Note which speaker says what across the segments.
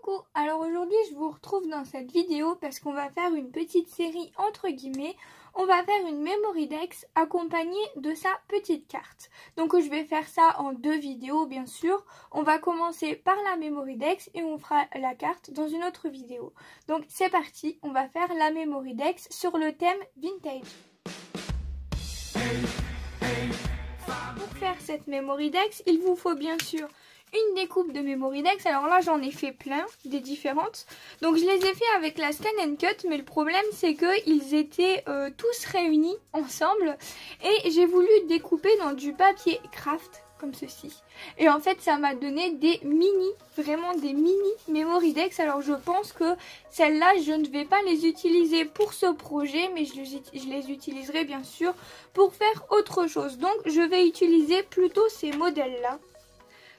Speaker 1: Coucou, alors aujourd'hui je vous retrouve dans cette vidéo parce qu'on va faire une petite série entre guillemets. On va faire une memory dex accompagnée de sa petite carte. Donc je vais faire ça en deux vidéos bien sûr. On va commencer par la memory dex et on fera la carte dans une autre vidéo. Donc c'est parti, on va faire la memory dex sur le thème vintage. Pour faire cette memory dex, il vous faut bien sûr une découpe de memory dex. Alors là j'en ai fait plein, des différentes. Donc je les ai fait avec la Scan & Cut, mais le problème c'est qu'ils étaient tous réunis ensemble. Et j'ai voulu découper dans du papier craft, comme ceci. Et en fait ça m'a donné des mini, vraiment des mini memory dex. Alors je pense que celles-là je ne vais pas les utiliser pour ce projet, mais je les utiliserai bien sûr pour faire autre chose. Donc je vais utiliser plutôt ces modèles-là.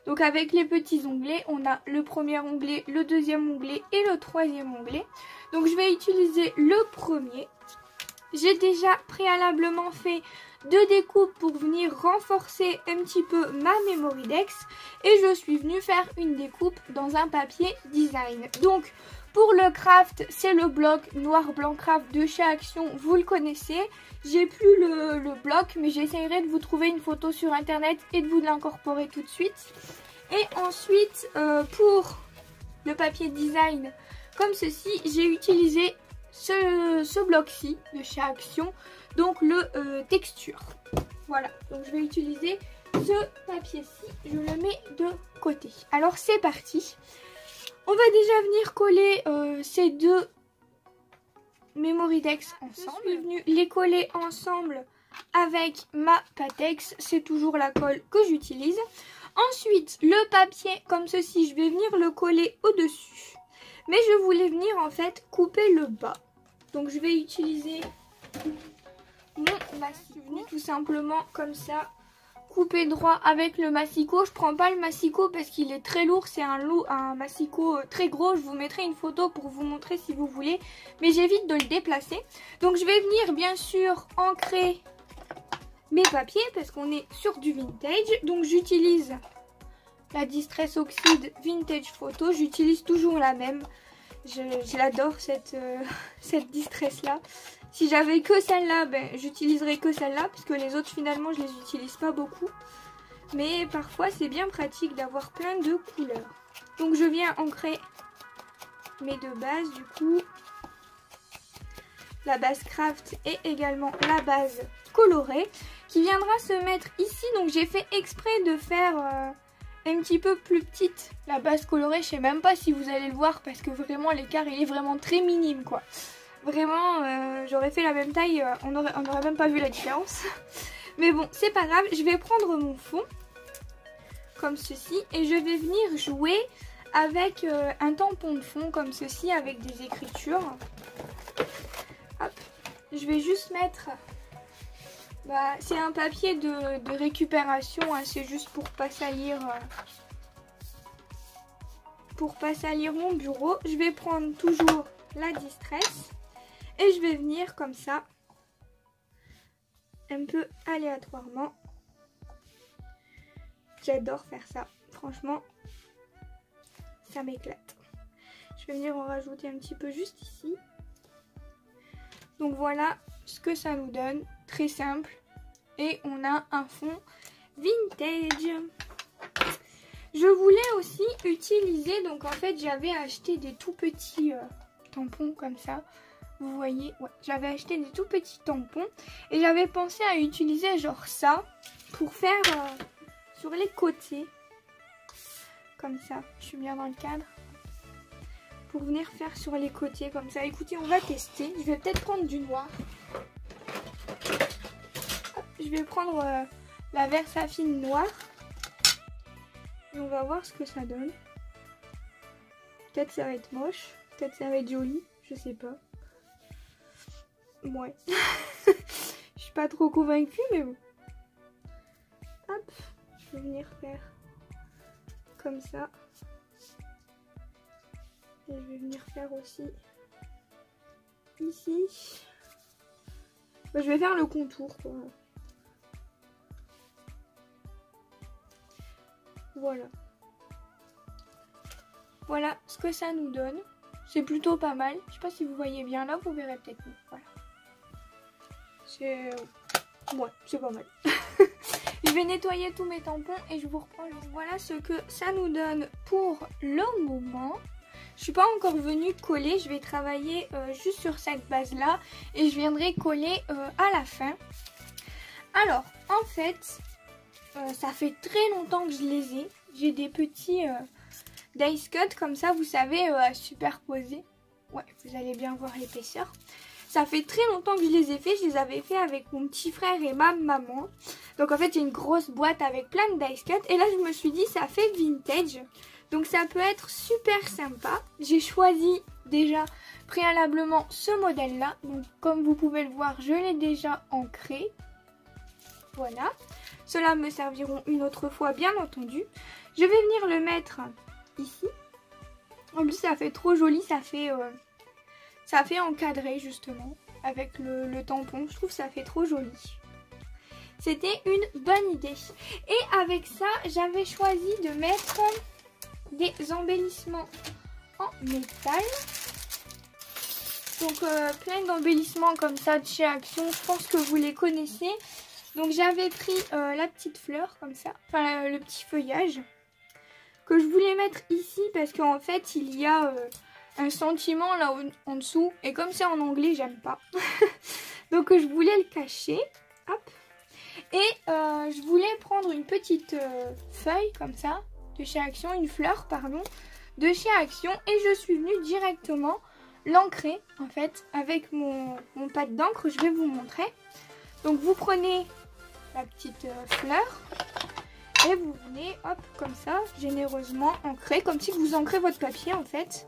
Speaker 1: Donc avec les petits onglets, on a le premier onglet, le deuxième onglet et le troisième onglet. Donc je vais utiliser le premier. J'ai déjà préalablement fait deux découpes pour venir renforcer un petit peu ma memory dex. Et je suis venue faire une découpe dans un papier design. Donc pour le craft, c'est le bloc noir blanc craft de chez Action, vous le connaissez. J'ai plus le bloc, mais j'essaierai de vous trouver une photo sur internet et de vous l'incorporer tout de suite. Et ensuite, pour le papier design comme ceci, j'ai utilisé ce bloc-ci de chez Action, donc le texture. Voilà, donc je vais utiliser ce papier-ci, je le mets de côté. Alors c'est parti. On va déjà venir coller ces deux memory dex ensemble. Je suis venue les coller ensemble avec ma Pattex, c'est toujours la colle que j'utilise. Ensuite, le papier comme ceci, je vais venir le coller au-dessus. Mais je voulais venir en fait couper le bas. Donc je vais utiliser mon massicot, tout simplement comme ça. Couper droit avec le massicot. Je prends pas le massicot parce qu'il est très lourd. C'est un massicot très gros. Je vous mettrai une photo pour vous montrer si vous voulez. Mais j'évite de le déplacer. Donc je vais venir bien sûr ancrer mes papiers parce qu'on est sur du vintage. Donc j'utilise la Distress Oxide Vintage Photo. J'utilise toujours la même. Je l'adore cette Distress là. Si j'avais que celle-là, ben, j'utiliserais que celle-là, parce que les autres finalement je les utilise pas beaucoup. Mais parfois c'est bien pratique d'avoir plein de couleurs. Donc je viens ancrer mes deux bases du coup. La base craft et également la base colorée qui viendra se mettre ici. Donc j'ai fait exprès de faire un petit peu plus petite la base colorée. Je sais même pas si vous allez le voir parce que vraiment l'écart il est vraiment très minime quoi. Vraiment, j'aurais fait la même taille, on n'aurait même pas vu la différence. Mais bon, c'est pas grave. Je vais prendre mon fond, comme ceci, et je vais venir jouer avec un tampon de fond, comme ceci, avec des écritures. Hop. Je vais juste mettre... c'est un papier de récupération, hein, c'est juste pour pas salir... mon bureau. Je vais prendre toujours la Distress. Et je vais venir comme ça, un peu aléatoirement. J'adore faire ça, franchement, ça m'éclate. Je vais venir en rajouter un petit peu juste ici. Donc voilà ce que ça nous donne, très simple. Et on a un fond vintage. Je voulais aussi utiliser, donc en fait j'avais acheté des tout petits tampons comme ça. Vous voyez, ouais, j'avais acheté des tout petits tampons et j'avais pensé à utiliser genre ça pour faire sur les côtés. Comme ça, je suis bien dans le cadre. Pour venir faire sur les côtés comme ça. Écoutez, on va tester. Je vais peut-être prendre du noir. Hop, je vais prendre la Versafine noire. Et on va voir ce que ça donne. Peut-être ça va être moche. Peut-être ça va être joli. Je sais pas. Ouais. Je suis pas trop convaincue, mais bon. Hop. Je vais venir faire comme ça. Et je vais venir faire aussi ici. Je vais faire le contour, quoi. Voilà. Voilà ce que ça nous donne. C'est plutôt pas mal. Je sais pas si vous voyez bien là, vous verrez peut-être mieux. Voilà. C'est pas mal. Je vais nettoyer tous mes tampons et je vous reprends. Voilà ce que ça nous donne pour le moment. Je suis pas encore venue coller. Je vais travailler juste sur cette base là et je viendrai coller à la fin. Alors, en fait, ça fait très longtemps que je les ai. J'ai des petits dice cut comme ça, vous savez, superposés. Ouais, vous allez bien voir l'épaisseur. Ça fait très longtemps que je les ai fait. Je les avais fait avec mon petit frère et ma maman. Donc en fait, j'ai une grosse boîte avec plein de dice cut. Et là, je me suis dit, ça fait vintage. Donc ça peut être super sympa. J'ai choisi déjà préalablement ce modèle-là. Donc comme vous pouvez le voir, je l'ai déjà ancré. Voilà. Ceux-là me serviront une autre fois, bien entendu. Je vais venir le mettre ici. En plus, ça fait trop joli. Ça fait encadré, justement, avec le tampon. Je trouve que ça fait trop joli. C'était une bonne idée. Et avec ça, j'avais choisi de mettre des embellissements en métal. Donc, plein d'embellissements comme ça de chez Action. Je pense que vous les connaissez. Donc j'avais pris la petite fleur comme ça, enfin le petit feuillage que je voulais mettre ici parce qu'en fait il y a un sentiment là en dessous et comme c'est en anglais j'aime pas. Donc je voulais le cacher, hop. Et je voulais prendre une petite feuille comme ça de chez Action, une fleur pardon, de chez Action et je suis venue directement l'ancrer en fait avec mon pad d'encre, je vais vous montrer. Donc vous prenez la petite fleur et vous venez hop comme ça généreusement ancrer comme si vous ancrez votre papier en fait.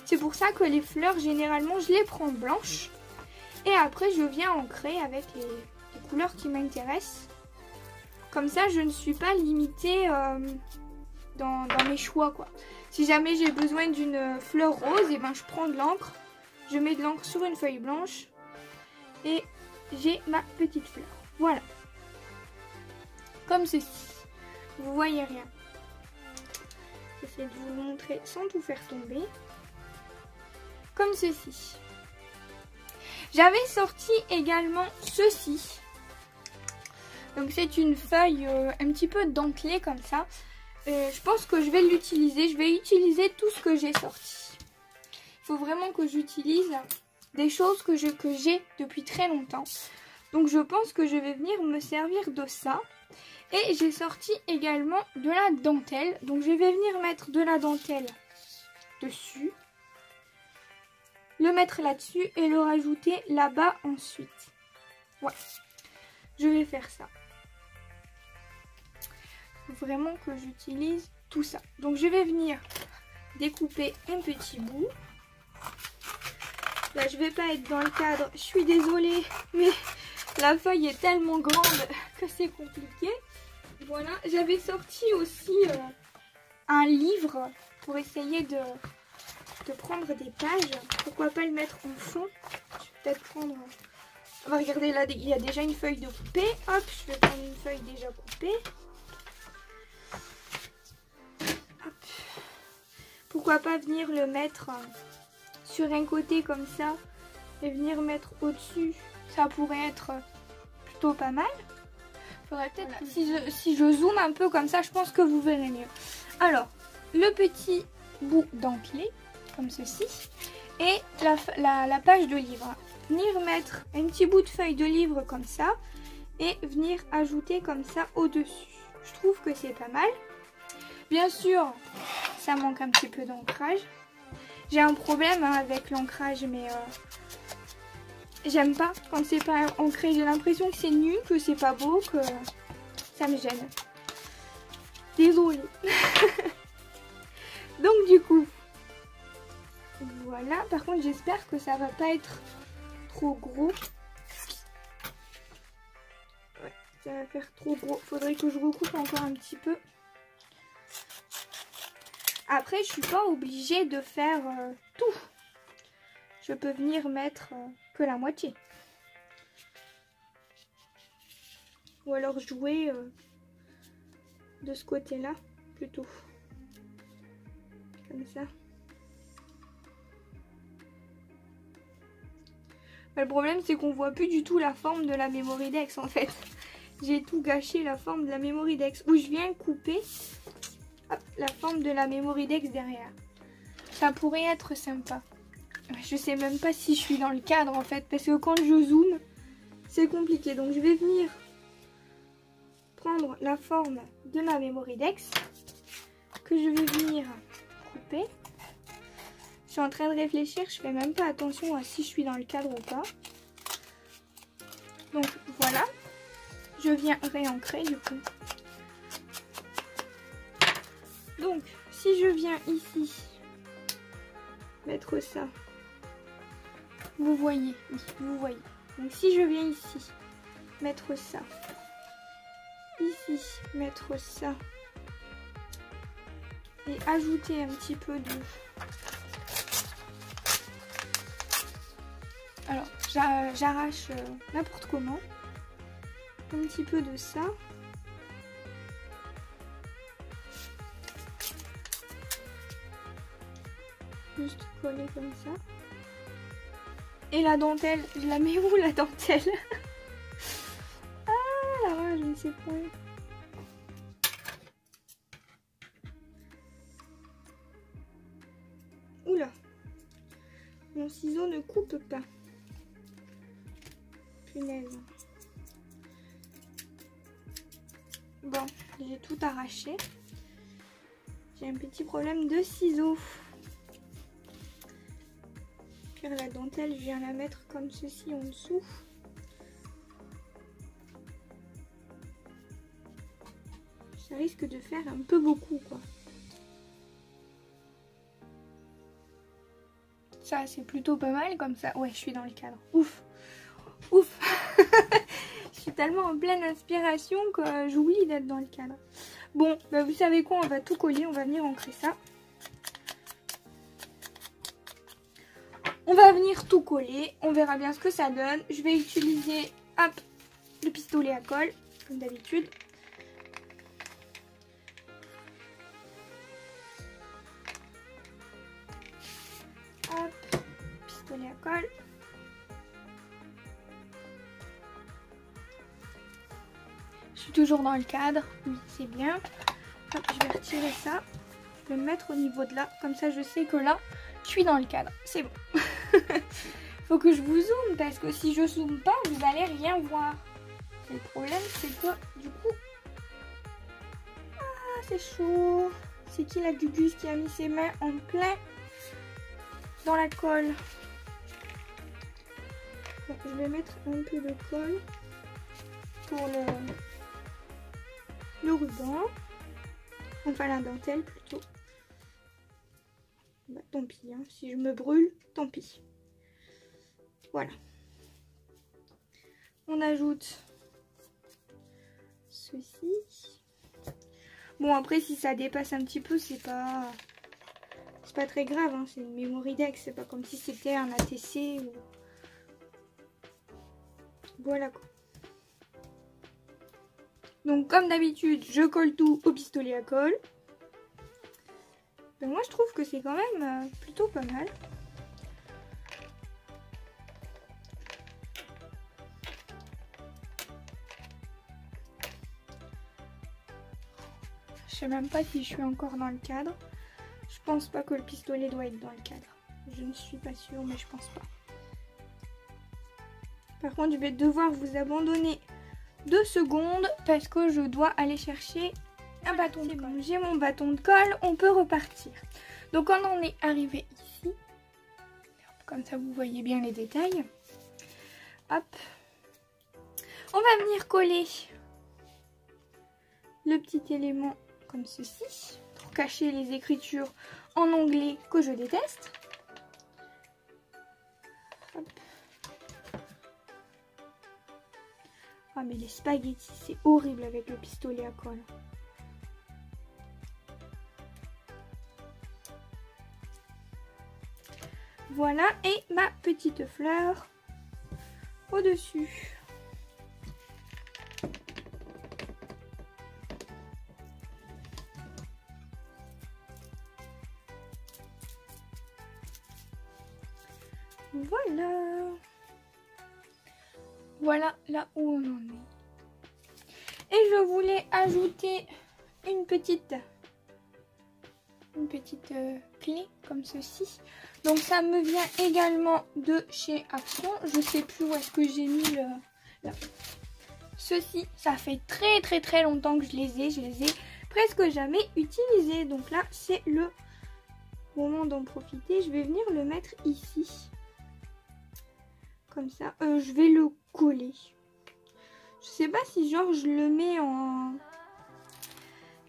Speaker 1: C'est pour ça que les fleurs généralement je les prends blanches et après je viens ancrer avec les couleurs qui m'intéressent. Comme ça je ne suis pas limitée dans mes choix quoi. Si jamais j'ai besoin d'une fleur rose, et ben je prends de l'encre, je mets de l'encre sur une feuille blanche et j'ai ma petite fleur. Voilà. Comme ceci. Vous voyez rien. J'essaie de vous le montrer sans tout faire tomber. Comme ceci. J'avais sorti également ceci. Donc c'est une feuille un petit peu dentelée comme ça. Je pense que je vais l'utiliser. Je vais utiliser tout ce que j'ai sorti. Il faut vraiment que j'utilise des choses que j'ai depuis très longtemps. Donc je pense que je vais venir me servir de ça. Et j'ai sorti également de la dentelle. Donc je vais venir mettre de la dentelle dessus. Le mettre là-dessus et le rajouter là-bas ensuite. Ouais. Je vais faire ça. Il faut vraiment que j'utilise tout ça. Donc je vais venir découper un petit bout. Là je vais pas être dans le cadre. Je suis désolée. Mais la feuille est tellement grande que c'est compliqué. Voilà, j'avais sorti aussi un livre pour essayer de prendre des pages. Pourquoi pas le mettre en fond. Je vais peut-être prendre... On va regarder là, il y a déjà une feuille de coupée. Hop, je vais prendre une feuille déjà coupée. Hop. Pourquoi pas venir le mettre sur un côté comme ça et venir mettre au-dessus. Ça pourrait être plutôt pas mal. Faudrait peut-être si je zoome un peu comme ça, je pense que vous verrez mieux. Alors, le petit bout dentelé, comme ceci, et la page de livre. Venir mettre un petit bout de feuille de livre comme ça, et venir ajouter comme ça au-dessus. Je trouve que c'est pas mal. Bien sûr, ça manque un petit peu d'ancrage. J'ai un problème avec l'ancrage, mais... j'aime pas quand c'est pas ancré, j'ai l'impression que c'est nul, que c'est pas beau, que ça me gêne. Désolée. Donc du coup, voilà. Par contre, j'espère que ça va pas être trop gros. Ouais, ça va faire trop gros. Faudrait que je recoupe encore un petit peu. Après, je suis pas obligée de faire tout. Je peux venir mettre que la moitié. Ou alors jouer de ce côté-là, plutôt. Comme ça. Le problème c'est qu'on voit plus du tout la forme de la Memoridex en fait. J'ai tout gâché la forme de la Memoridex. Où je viens couper hop, la forme de la Memoridex derrière. Ça pourrait être sympa. Je sais même pas si je suis dans le cadre en fait. Parce que quand je zoome, c'est compliqué. Donc je vais venir prendre la forme de ma Memoridex. Que je vais venir couper. Je suis en train de réfléchir. Je fais même pas attention à si je suis dans le cadre ou pas. Donc voilà. Je viens réancrer du coup. Donc si je viens ici mettre ça, vous voyez, oui, vous voyez. Donc si je viens ici mettre ça, ici mettre ça et ajouter un petit peu de... Alors j'arrache n'importe comment. Un petit peu de ça. Juste coller comme ça. Et la dentelle, je la mets où la dentelle? Ah là, je ne sais pas. Oula. Mon ciseau ne coupe pas. Punaise. Bon, j'ai tout arraché. J'ai un petit problème de ciseaux. Puis la dentelle, je viens la mettre comme ceci en dessous. Ça risque de faire un peu beaucoup, quoi. Ça, c'est plutôt pas mal comme ça. Ouais, je suis dans le cadre. Ouf. Ouf. Je suis tellement en pleine inspiration que j'oublie d'être dans le cadre. Bon, bah vous savez quoi, on va tout coller, on va venir ancrer ça. On va venir tout coller, on verra bien ce que ça donne. Je vais utiliser, hop, le pistolet à colle, comme d'habitude. Hop, pistolet à colle. Je suis toujours dans le cadre, oui c'est bien. Hop, je vais retirer ça. Je vais me mettre au niveau de là, comme ça je sais que là, je suis dans le cadre. C'est bon. Faut que je vous zoome, parce que si je zoome pas, vous allez rien voir. Le problème c'est que du coup... Ah, c'est chaud. C'est qui la Gugus qui a mis ses mains en plein dans la colle? Bon, je vais mettre un peu de colle pour le ruban. Enfin la dentelle plutôt. Bah, tant pis, hein. Si je me brûle, tant pis. Voilà. On ajoute ceci. Bon après si ça dépasse un petit peu, c'est pas très grave, hein. C'est une Memoridex, c'est pas comme si c'était un ATC ou... Voilà quoi. Donc comme d'habitude, je colle tout au pistolet à colle. Mais moi je trouve que c'est quand même plutôt pas mal. Je sais même pas si je suis encore dans le cadre. Je pense pas que le pistolet doit être dans le cadre. Je ne suis pas sûre, mais je pense pas. Par contre, je vais devoir vous abandonner 2 secondes parce que je dois aller chercher un bâton de colle. J'ai mon bâton de colle, on peut repartir. Donc on en est arrivé ici. Comme ça vous voyez bien les détails. Hop. On va venir coller le petit élément comme ceci pour cacher les écritures en anglais que je déteste. Hop. Ah mais les spaghettis, c'est horrible avec le pistolet à colle. Voilà, et ma petite fleur au-dessus. Voilà. Voilà là où on en est. Et je voulais ajouter une petite clé comme ceci. Donc ça me vient également de chez Action. Je sais plus où est-ce que j'ai mis le... Là. Ceci, ça fait très longtemps que je les ai presque jamais utilisés. Donc là, c'est le moment d'en profiter. Je vais venir le mettre ici. Comme ça. Je vais le coller. Je sais pas si genre je le mets en...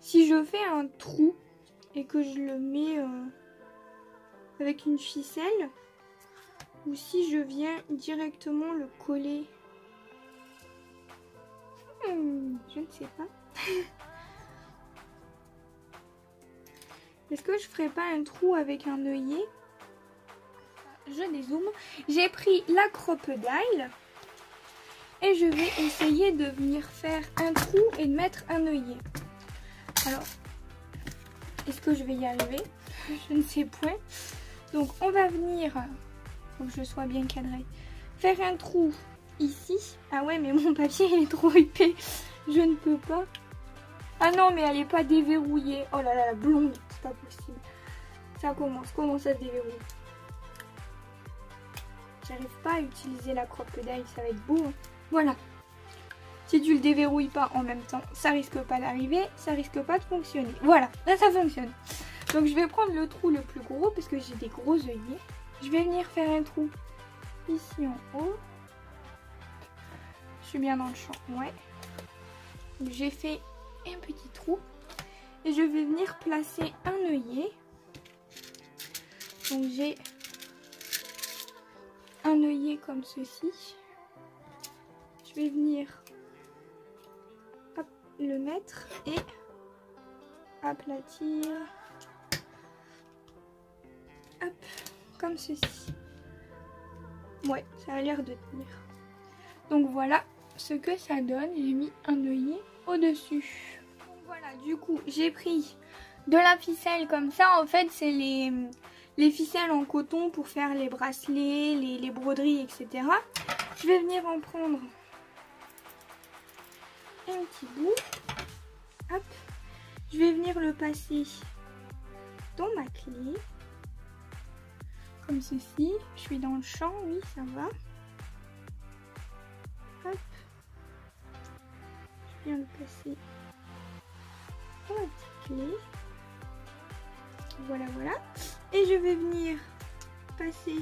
Speaker 1: Si je fais un trou et que je le mets avec une ficelle. Ou si je viens directement le coller. Je ne sais pas. Est-ce que je ferais pas un trou avec un œillet? Je dézoome. J'ai pris la crocodile et je vais essayer de venir faire un trou et de mettre un œillet. Alors, est-ce que je vais y arriver? Je ne sais point. Donc on va venir, faut que je sois bien cadrée, faire un trou ici. Ah ouais, mais mon papier il est trop épais. Je ne peux pas. Ah non, mais elle n'est pas déverrouillée. Oh là là, la blonde, c'est pas possible. Ça commence. Comment ça se déverrouille? J'arrive pas à utiliser la crocodile, ça va être beau. Hein. Voilà. Si tu le déverrouilles pas en même temps, ça risque pas d'arriver, ça risque pas de fonctionner. Voilà, là ça fonctionne. Donc je vais prendre le trou le plus gros parce que j'ai des gros œillets. Je vais venir faire un trou ici en haut. Je suis bien dans le champ, ouais. J'ai fait un petit trou et je vais venir placer un œillet. Donc j'ai un œillet comme ceci. Je vais venir hop, le mettre et aplatir. Hop, comme ceci. Ouais, ça a l'air de tenir. Donc voilà ce que ça donne. J'ai mis un œillet au-dessus. Donc voilà, du coup, j'ai pris de la ficelle comme ça. En fait, c'est les ficelles en coton pour faire les bracelets, les broderies, etc. Je vais venir en prendre un petit bout. Hop. Je vais venir le passer dans ma clé. Comme ceci. Je suis dans le champ, oui, ça va. Hop. Je viens le passer dans la petite clé. Voilà, voilà. Et je vais venir passer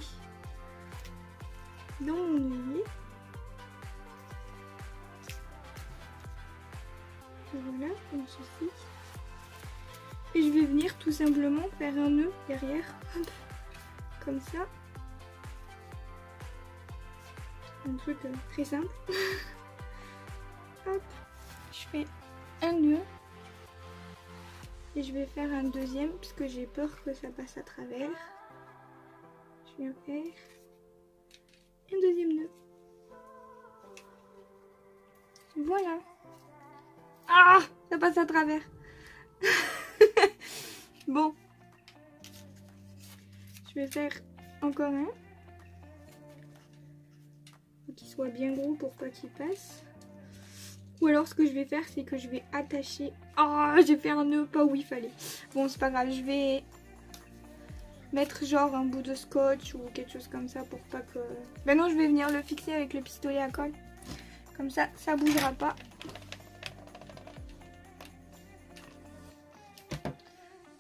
Speaker 1: dans mon œillet. Voilà, comme ceci. Et je vais venir tout simplement faire un nœud derrière. Hop. Comme ça. Un truc très simple. Hop. Je fais un nœud. Et je vais faire un deuxième parce que j'ai peur que ça passe à travers. Je viens faire un deuxième nœud. Voilà. Ah, ça passe à travers. Bon. Je vais faire encore un. Faut qu'il soit bien gros pour pas qu'il passe. Ou alors ce que je vais faire, c'est que je vais attacher... Ah, j'ai fait un nœud pas où il fallait. Bon, c'est pas grave, je vais mettre genre un bout de scotch ou quelque chose comme ça pour pas que... Ben non, je vais venir le fixer avec le pistolet à colle. Comme ça, ça bougera pas.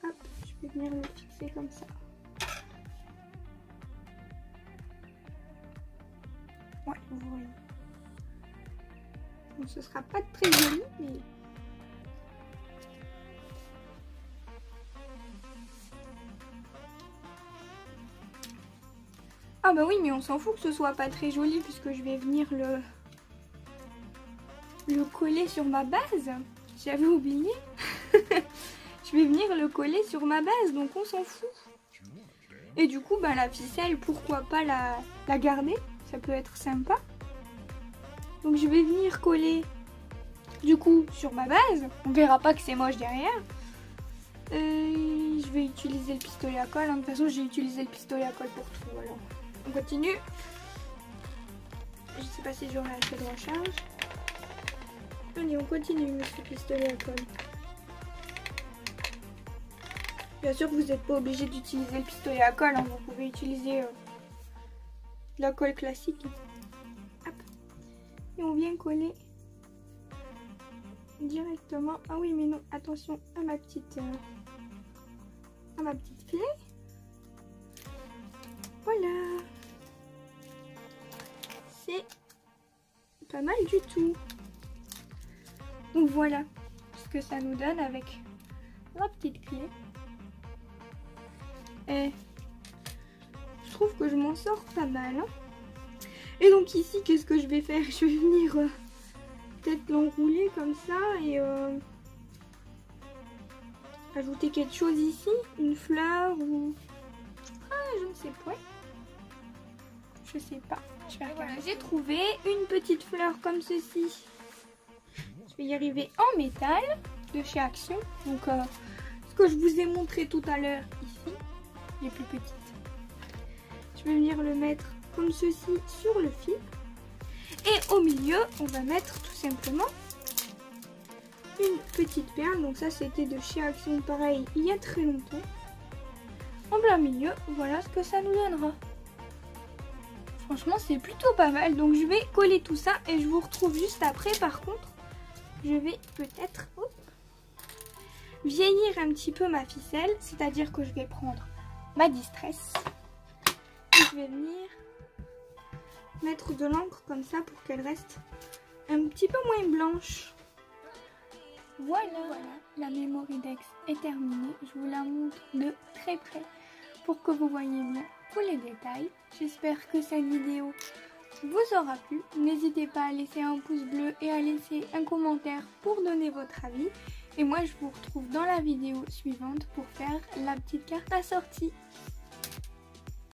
Speaker 1: Hop, je vais venir le fixer comme ça. Ouais, vous voyez. Bon, ce sera pas très joli, mais... Ah bah oui, mais on s'en fout que ce soit pas très joli puisque je vais venir le coller sur ma base. J'avais oublié. Je vais venir le coller sur ma base, donc on s'en fout. Et du coup, bah, la ficelle, pourquoi pas la garder? Ça peut être sympa. Donc je vais venir coller du coup sur ma base. On verra pas que c'est moche derrière. Je vais utiliser le pistolet à colle. De toute façon, j'ai utilisé le pistolet à colle pour tout. Alors. on continue. Je sais pas si j'aurai assez de recharge. Allez, on continue, monsieur pistolet à colle. Bien sûr, vous n'êtes pas obligé d'utiliser le pistolet à colle, hein. Vous pouvez utiliser la colle classique. Hop. Et on vient coller directement. Ah oui, mais non, attention à ma petite clé. Voilà. C'est pas mal du tout. Donc voilà ce que ça nous donne avec la petite clé. Et je trouve que je m'en sors pas mal. Hein. Et donc ici, qu'est-ce que je vais faire? Je vais venir peut-être l'enrouler comme ça et ajouter quelque chose ici. Une fleur ou... Ah, je ne sais pas. Je sais pas. Je vais regarder. Voilà, j'ai trouvé une petite fleur comme ceci. Je vais y arriver en métal de chez Action. Donc ce que je vous ai montré tout à l'heure ici, les plus petites. Je vais venir le mettre comme ceci sur le fil. Et au milieu, on va mettre tout simplement une petite perle. Donc ça, c'était de chez Action, pareil, il y a très longtemps. En plein milieu, voilà ce que ça nous donnera. Franchement, c'est plutôt pas mal. Donc je vais coller tout ça et je vous retrouve juste après. Par contre, je vais peut-être vieillir un petit peu ma ficelle. C'est-à-dire que je vais prendre ma distress. Et je vais venir mettre de l'encre comme ça pour qu'elle reste un petit peu moins blanche. Voilà, la Memoridex est terminée. Je vous la montre de très près pour que vous voyez bien tous les détails. J'espère que cette vidéo vous aura plu. N'hésitez pas à laisser un pouce bleu et à laisser un commentaire pour donner votre avis. Et moi, je vous retrouve dans la vidéo suivante pour faire la petite carte assortie.